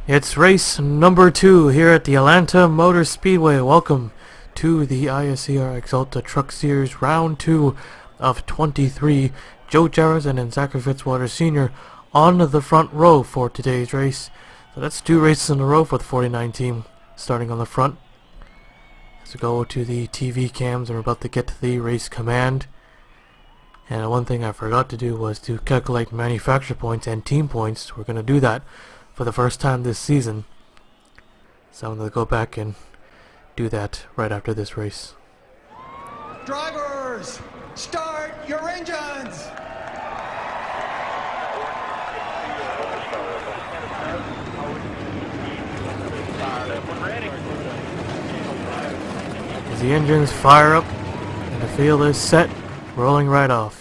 It's race number 2 here at the Atlanta Motor Speedway. Welcome to the ISCR Axalta Truck Series Round 2 of 23. Joe Jefferson and Zachary Fitzwater Sr. on the front row for today's race. So that's 2 races in a row for the 49 team, starting on the front. As we go to the TV cams, we're about to get to the race command. And one thing I forgot to do was to calculate manufacturer points and team points. We're going to do that for the first time this season. So I'm going to go back and do that right after this race. Drivers, start your engines! As the engines fire up and the field is set, rolling right off.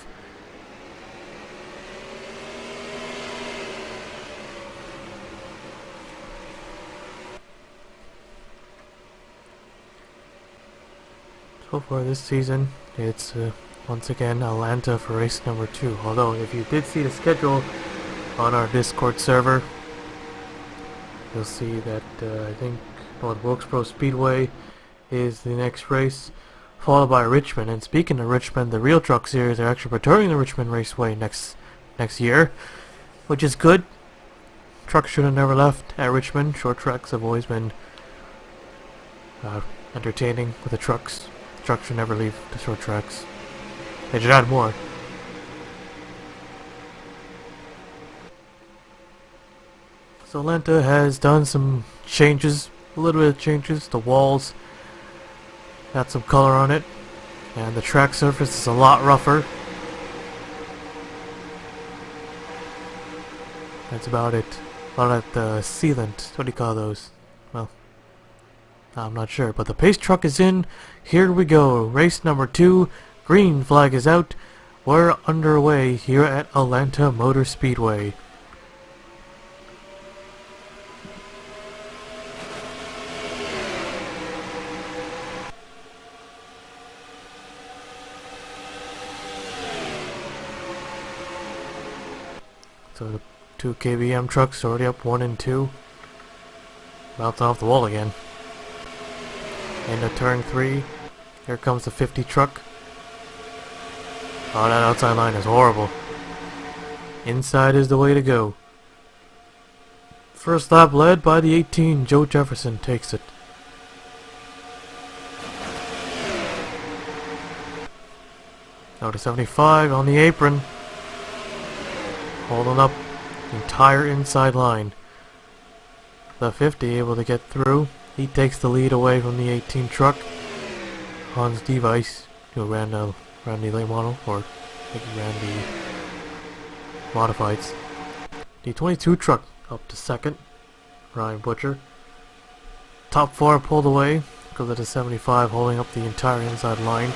So far this season, it's once again Atlanta for race number 2. Although, if you did see the schedule on our Discord server, you'll see that I think Wilkesboro Speedway is the next race, followed by Richmond. And speaking of Richmond, the Real Truck Series are actually returning to Richmond Raceway next year, which is good. Trucks should have never left at Richmond. Short tracks have always been entertaining with the trucks. Trucks should never leave the short tracks. They should add more. So Atlanta has done some changes, a little bit of changes. The walls got some color on it, and the track surface is a lot rougher. That's about it. About the sealant. What do you call those? Well, I'm not sure, but the pace truck is in. Here we go. Race number 2. Green flag is out. We're underway here at Atlanta Motor Speedway. So the 2 KBM trucks already up 1 and 2. Bouncing off the wall again. Into turn 3. Here comes the 50 truck. Oh, that outside line is horrible. Inside is the way to go. First lap led by the 18. Joe Jefferson takes it. Now to 75 on the apron. Holding up the entire inside line. The 50 able to get through. He takes the lead away from the 18 truck. Hans Device, who ran the late model, or I think he ran the modifieds. The 22 truck up to second. Ryan Butcher. Top 4 pulled away. Goes to the 75, holding up the entire inside line.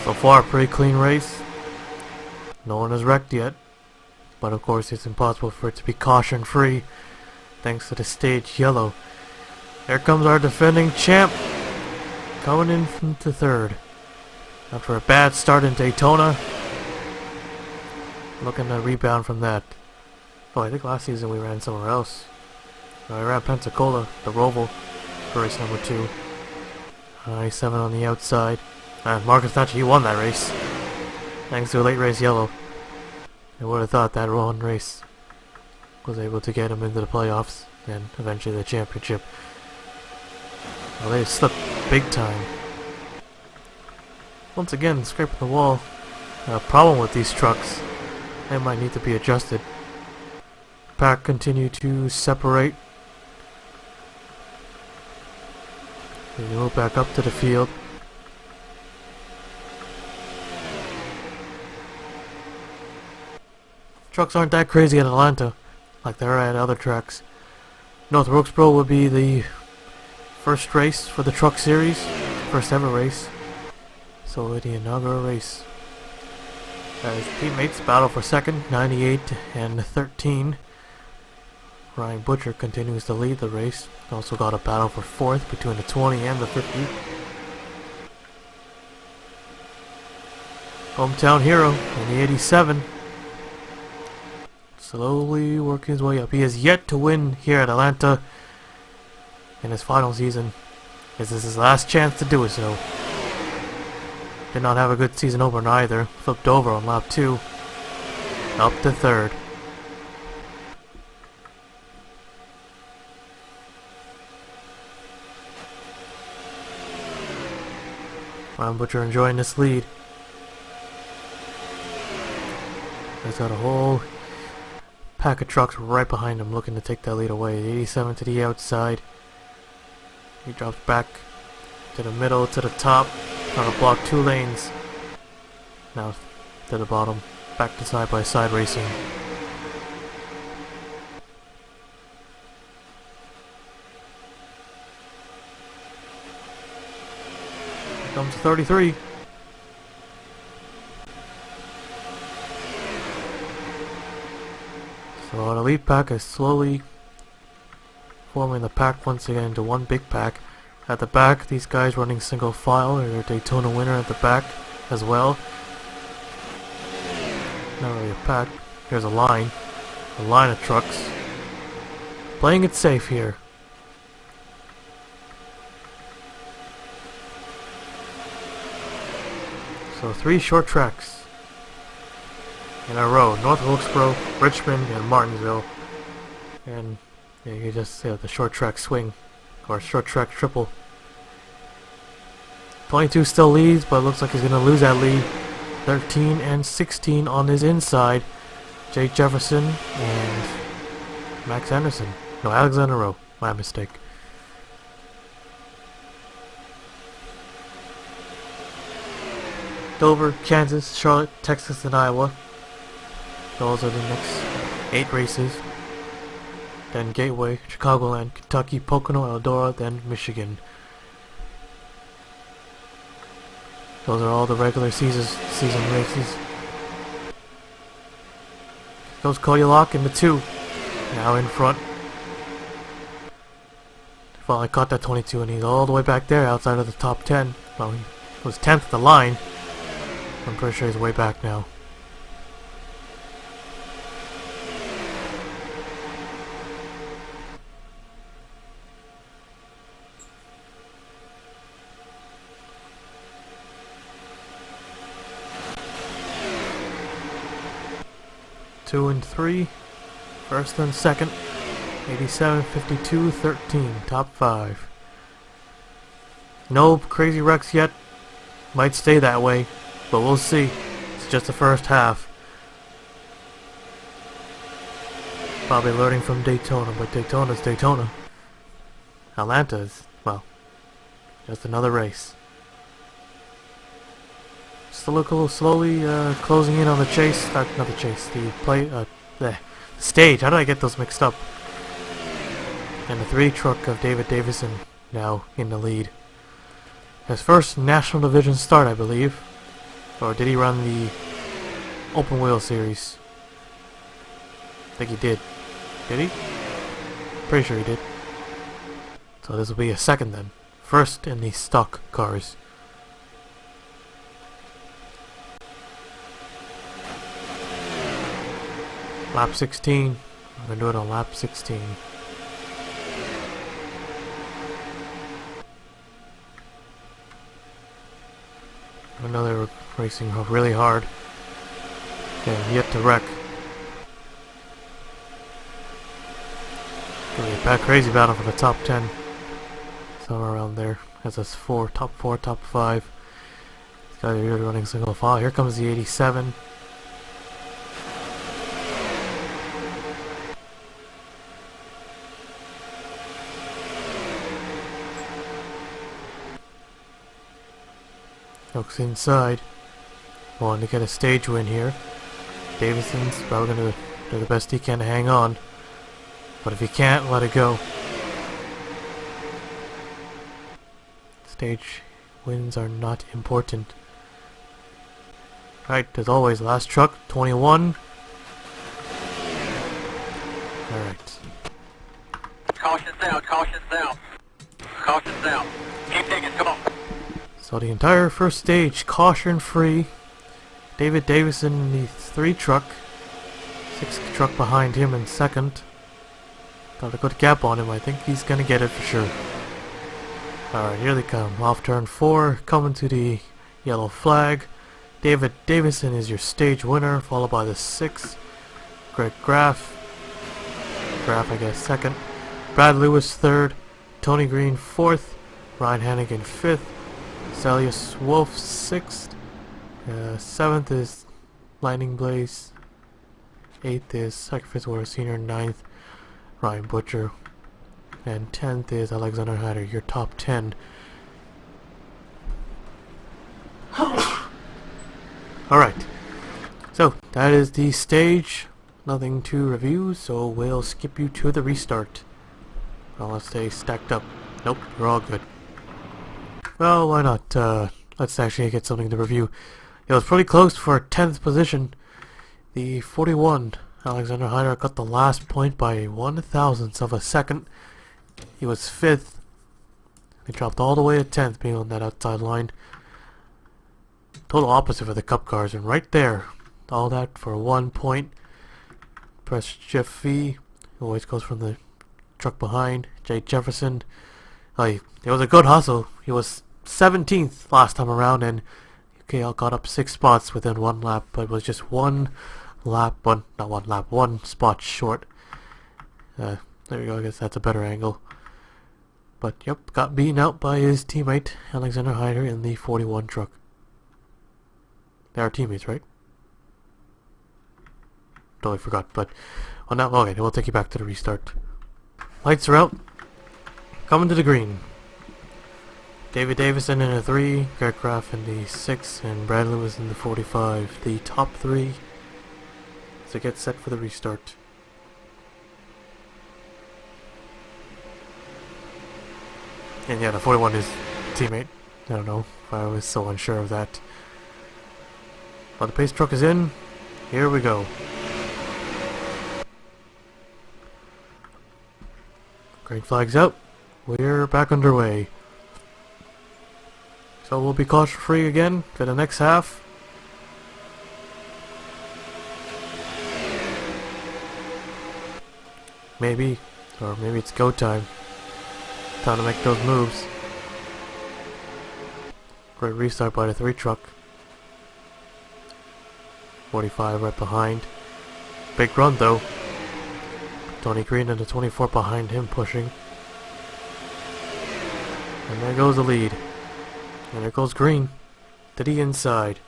So far, a pretty clean race. No one has wrecked yet. But of course, it's impossible for it to be caution free, thanks to the stage yellow. There comes our defending champ, coming in from to third. After a bad start in Daytona, looking to rebound from that. Oh, I think last season we ran somewhere else. I ran Pensacola, the Roval, for race number 2. 97 on the outside. Marcus Thatcher, he won that race, thanks to a late race yellow. I would have thought that one race was able to get him into the playoffs and eventually the championship. Well, they slipped big time. Once again, scraping the wall. A problem with these trucks. They might need to be adjusted. Pack continue to separate. They move back up to the field. Trucks aren't that crazy at Atlanta, like they are at other tracks. North Wilkesboro would be the first race for the truck series, first ever race. So the inaugural race. His teammates battle for second, 98 and 13. Ryan Butcher continues to lead the race. Also got a battle for fourth between the 20 and the 50. Hometown hero in the 87. Slowly working his way up. He has yet to win here at Atlanta in his final season. This is his last chance to do it so. Did not have a good season opener either. Flipped over on lap 2. Up to third. Ryan Butcher enjoying this lead. He's got a whole pack of trucks right behind him looking to take that lead away. 87 to the outside. He drops back to the middle, to the top. Trying to block 2 lanes. Now to the bottom. Back to side-by-side racing. Here comes 33. So the lead pack is slowly forming the pack once again into one big pack. At the back, these guys running single file. There's a Daytona winner at the back as well. Not really a pack. Here's a line of trucks. Playing it safe here. So 3 short tracks in a row. North Wilkesboro, Richmond, and Martinsville. And yeah, you just see the short track swing. Or short track triple. 22 still leads, but looks like he's going to lose that lead. 13 and 16 on his inside. Jake Jefferson and Max Anderson. No, Alexander Rowe. My mistake. Dover, Kansas, Charlotte, Texas, and Iowa. Those are the next 8 races. Then Gateway, Chicagoland, Kentucky, Pocono, Eldora, then Michigan. Those are all the regular season races. Goes Koyalak in the 2. Now in front. Finally caught that 22 and he's all the way back there outside of the top 10. Well, he was 10th at the line. I'm pretty sure he's way back now. Two and 3, first and second, 87, 52, 13, top 5. No crazy wrecks yet, might stay that way, but we'll see. It's just the first half. Probably learning from Daytona, but Daytona's Daytona. Atlanta's, well, just another race. Still look a little slowly closing in on the chase. Not the chase, the stage. How did I get those mixed up? And the 3 truck of David Davison now in the lead. His first National Division start, I believe. Or did he run the Open Wheel Series? I think he did. Did he? Pretty sure he did. So this will be a second then. First in the stock cars. Lap 16. I'm going to do it on lap 16. I know they were racing really hard. Okay, yet to wreck. Gonna be a bad crazy battle for the top 10. Somewhere around there. That's us 4, top 5. These guys are really running single file. Here comes the 87. Looks inside. Wanting to get a stage win here. Davidson's probably going to do the best he can to hang on. But if he can't, let it go. Stage wins are not important. Right, as always, last truck, 21. Alright. Caution south, caution south. Caution south. Keep digging, come on. So the entire first stage, caution free. David Davison in the 3 truck. 6 truck behind him in second. Got a good gap on him, I think he's gonna get it for sure. Alright, here they come. Off turn 4, coming to the yellow flag. David Davison is your stage winner, followed by the 6. Greg Graff, I guess, second. Brad Lewis, third. Tony Green, fourth. Ryan Hannigan, fifth. Celius Wolf, sixth. Seventh is Lightning Blaze. Eighth is Zach Fitzwater Sr., ninth. Ryan Butcher. And 10th is Alexander Hatter, your top 10. Alright, so that is the stage. Nothing to review, so we'll skip you to the restart. Unless they stacked up. Nope, we're all good. Well, why not? Let's actually get something to review. It was pretty close for 10th position. The 41, Alexander Hyder, got the last point by 1/1000th of a second. He was 5th. He dropped all the way to 10th, being on that outside line. Total opposite for the Cup cars, and right there, all that for 1 point. Press Jeff V, who always goes from the truck behind. Jay Jefferson. It was a good hustle. He was 17th last time around, and KL got up 6 spots within 1 lap, but it was just 1 lap, one spot short. There we go, I guess that's a better angle. But yep, got beaten out by his teammate, Alexander Hyder, in the 41 truck. They are teammates, right? Totally forgot, but well, now okay, we'll take you back to the restart. Lights are out. Coming to the green. David Davison in the 3, Greg Graff in the 6, and Brad Lewis in the 45. The top 3 to get set for the restart. And yeah, the 41 is teammate. I don't know if I was so unsure of that. But the pace truck is in. Here we go. Green flag's out. We're back underway. So we'll be caution free again for the next half. Maybe. Or maybe it's go time. Time to make those moves. Great restart by the 3 truck. 45 right behind. Big run though. Tony Green and the 24 behind him pushing. And there goes the lead. And there goes Green to the inside.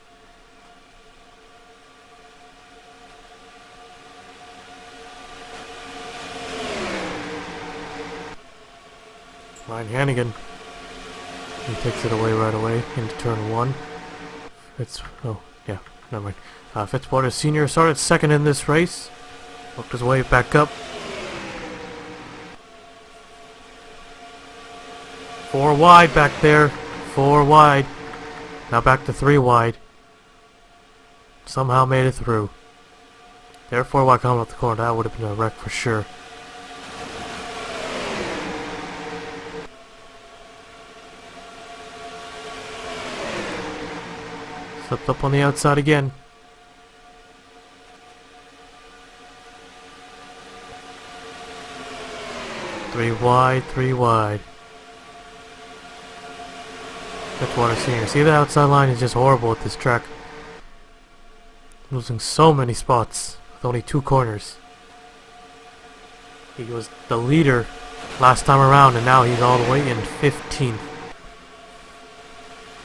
Ryan Hannigan. He takes it away right away into turn 1. Never mind. Fitzwater Sr. started second in this race. Worked his way back up. 4 wide back there. 4 wide. Now back to 3 wide. Somehow made it through. There 4 wide coming up the corner. That would have been a wreck for sure. Slipped up on the outside again. Three wide. Fitzwater Sr. See, the outside line is just horrible at this track. Losing so many spots with only 2 corners. He was the leader last time around, and now he's all the way in 15th.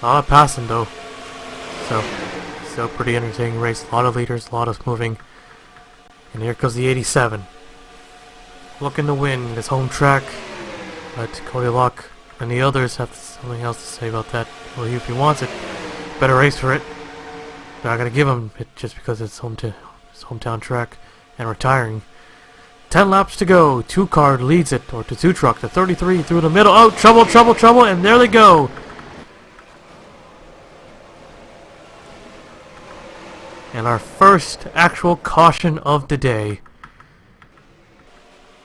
A lot of passing though. So, still pretty entertaining race. A lot of leaders, a lot of moving. And here comes the 87. Looking to win this home track. But Cody Locke and the others have something else to say about that. Well, if he wants it, better race for it. They're not going to give him it just because it's his hometown track and retiring. 10 laps to go. 2 car leads it, or to 2 truck. The 33 through the middle. Oh, trouble, and there they go. And our first actual caution of the day.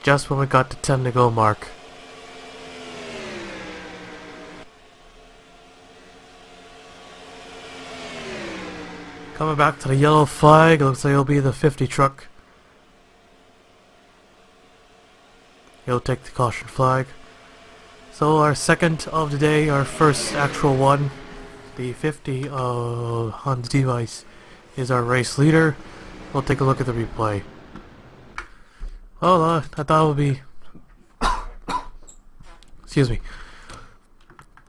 Just when we got the 10 to go mark. Coming back to the yellow flag, looks like it'll be the 50 truck. He'll take the caution flag. So our second of the day, our first actual one, the 50 Hans Device, is our race leader. We'll take a look at the replay. Well, I thought it would be... excuse me.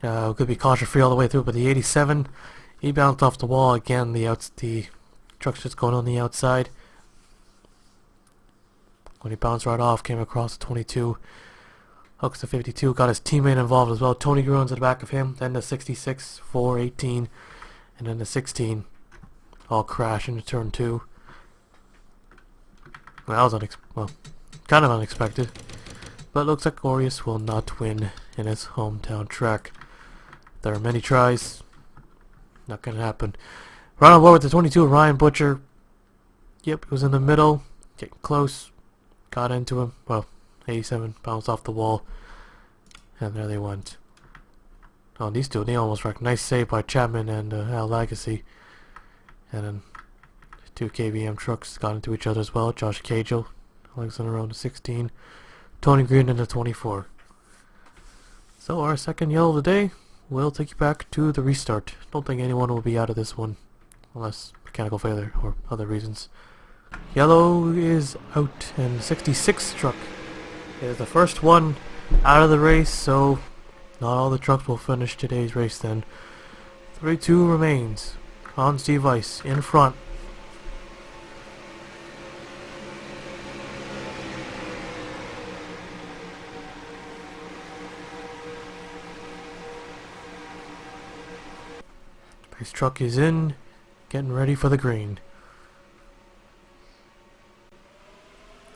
It could be caution free all the way through, but the 87, he bounced off the wall again. The truck's just going on the outside. When he bounced right off, came across the 22. Hooks the 52, got his teammate involved as well. Tony Gruen's at the back of him. Then the 66, 418, and then the 16. All crash into turn 2. Well, that was kind of unexpected. But looks like Aureus will not win in his hometown track. There are many tries. Not gonna happen. Right on board with the 22, Ryan Butcher. Yep, he was in the middle. Getting close. Got into him. Well, 87 bounced off the wall. And there they went. Oh, these two, they almost wrecked. Nice save by Chapman and Al Legacy. And then 2 KBM trucks got into each other as well. Josh Cagle, Alexander on the 16. Tony Green in the 24. So our second yellow of the day will take you back to the restart. Don't think anyone will be out of this one. Unless mechanical failure or other reasons. Yellow is out, and 66 truck is the first one out of the race, so not all the trucks will finish today's race then. 3-2 remains. Hans Device in front. Race truck is in, getting ready for the green.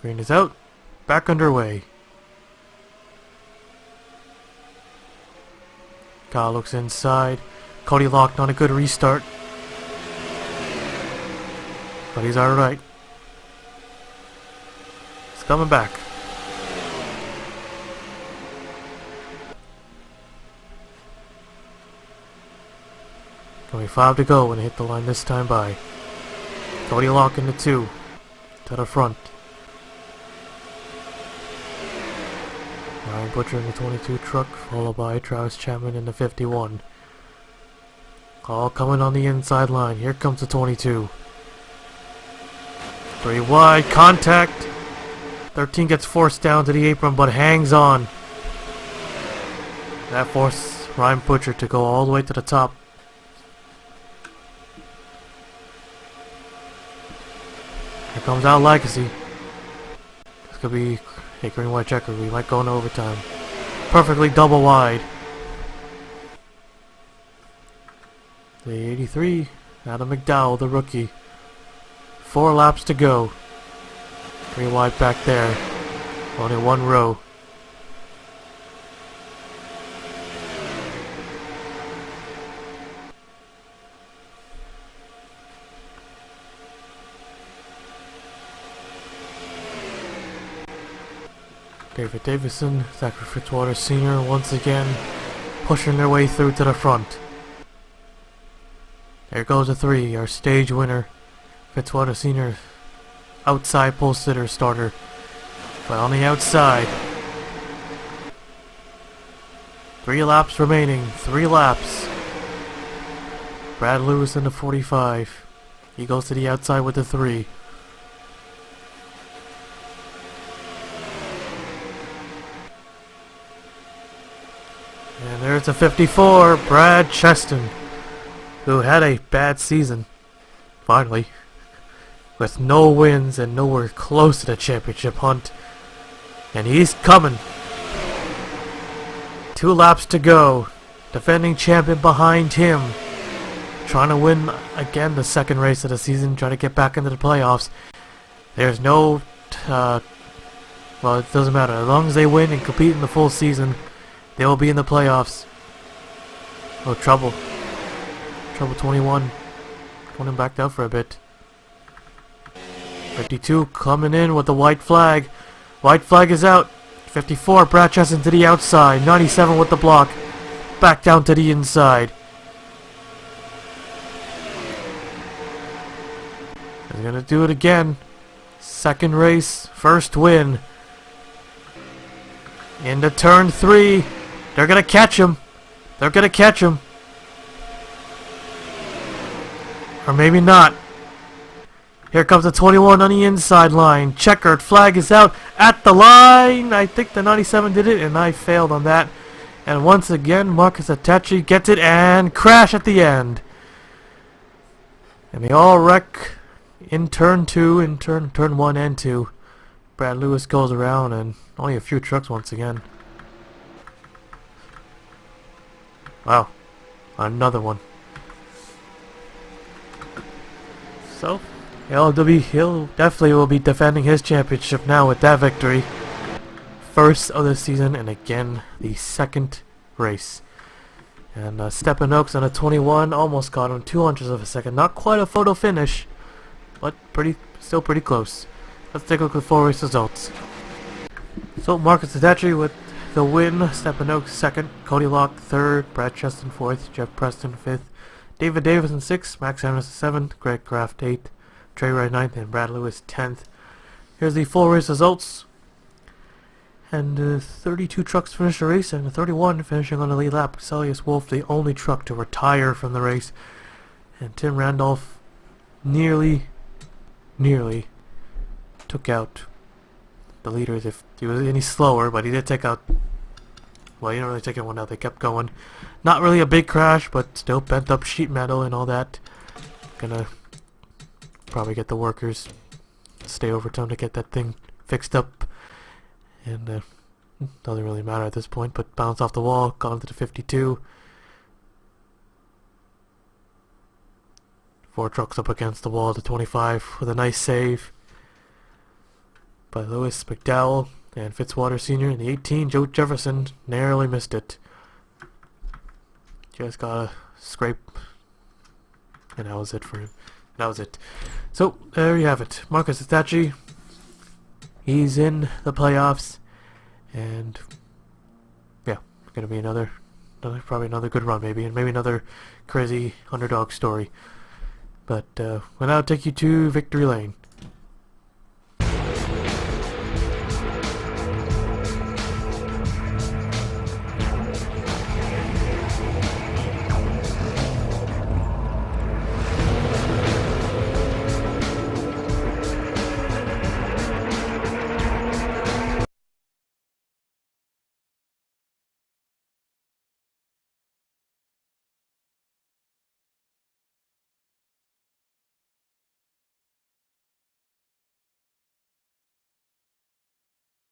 Green is out, back underway. Kyle looks inside. Cody Locke, not a good restart. But he's alright. He's coming back. Only 5 to go when they hit the line this time by. Cody Locke in the 2. To the front. Ryan Butcher in the 22 truck, followed by Travis Chapman in the 51. All coming on the inside line. Here comes the 22. 3 wide, contact. 13 gets forced down to the apron, but hangs on. That forced Ryan Butcher to go all the way to the top. Here comes Al Legacy. This could be a green white checker. We might go into overtime. Perfectly double wide. The 83, Adam McDowell, the rookie. 4 laps to go. 3 wide back there. Only 1 row. David Davison, Zachary Fitzwater Sr. once again pushing their way through to the front. There goes the 3, our stage winner. Fitzwater Sr. outside pole sitter starter. But on the outside. 3 laps remaining. 3 laps. Brad Lewis in the 45. He goes to the outside with the 3. And there's a 54, Brad Cheston, who had a bad season, finally, with no wins and nowhere close to the championship hunt. And he's coming. 2 laps to go. Defending champion behind him. Trying to win again the second race of the season, trying to get back into the playoffs. There's no, well, it doesn't matter. As long as they win and compete in the full season, they will be in the playoffs. Oh, trouble. Trouble 21. Going backed out for a bit. 52 coming in with the white flag. White flag is out. 54, Brad Chesson to the outside. 97 with the block. Back down to the inside. He's gonna do it again. Second race, first win. Into turn 3. They're gonna catch him. They're gonna catch him. Or maybe not. Here comes the 21 on the inside line. Checkered flag is out at the line. I think the 97 did it, and I failed on that. And once again, Marcus Attachi gets it and crash at the end. And they all wreck in turn 2, in turn 1 and 2. Brad Lewis goes around, and only a few trucks once again. Wow, another one. So, LW, he'll definitely will be defending his championship now with that victory. First of the season, and again, the second race. And Stephen Oaks on a 21 almost got him 200ths of a second. Not quite a photo finish, but still pretty close. Let's take a look at the 4 race results. So, Marcus Attachi with the win. Stephen Oaks second. Cody Locke third. Brad Cheston fourth. Jeff Preston fifth. David Davison 6th, Max Anderson 7th, Greg Kraft 8th, Trey Wright 9th, and Brad Lewis 10th. Here's the full race results. And 32 trucks finished the race, and 31 finishing on the lead lap. Celius Wolf, the only truck to retire from the race. And Tim Randolph nearly took out the leaders if he was any slower, but he did take out... Well, he didn't really take anyone out, they kept going. Not really a big crash, but still bent up sheet metal and all that. Gonna probably get the workers stay overtime to get that thing fixed up. And doesn't really matter at this point, but bounced off the wall, got into the 52. 4 trucks up against the wall to 25 with a nice save by Lewis, McDowell, and Fitzwater Sr. in the 18, Joe Jefferson narrowly missed it. Just got a scrape, and that was it for him. That was it. So, there you have it. Marcus Attachi, he's in the playoffs, and yeah, gonna be probably another good run maybe, and maybe another crazy underdog story. But we'll now take you to victory lane.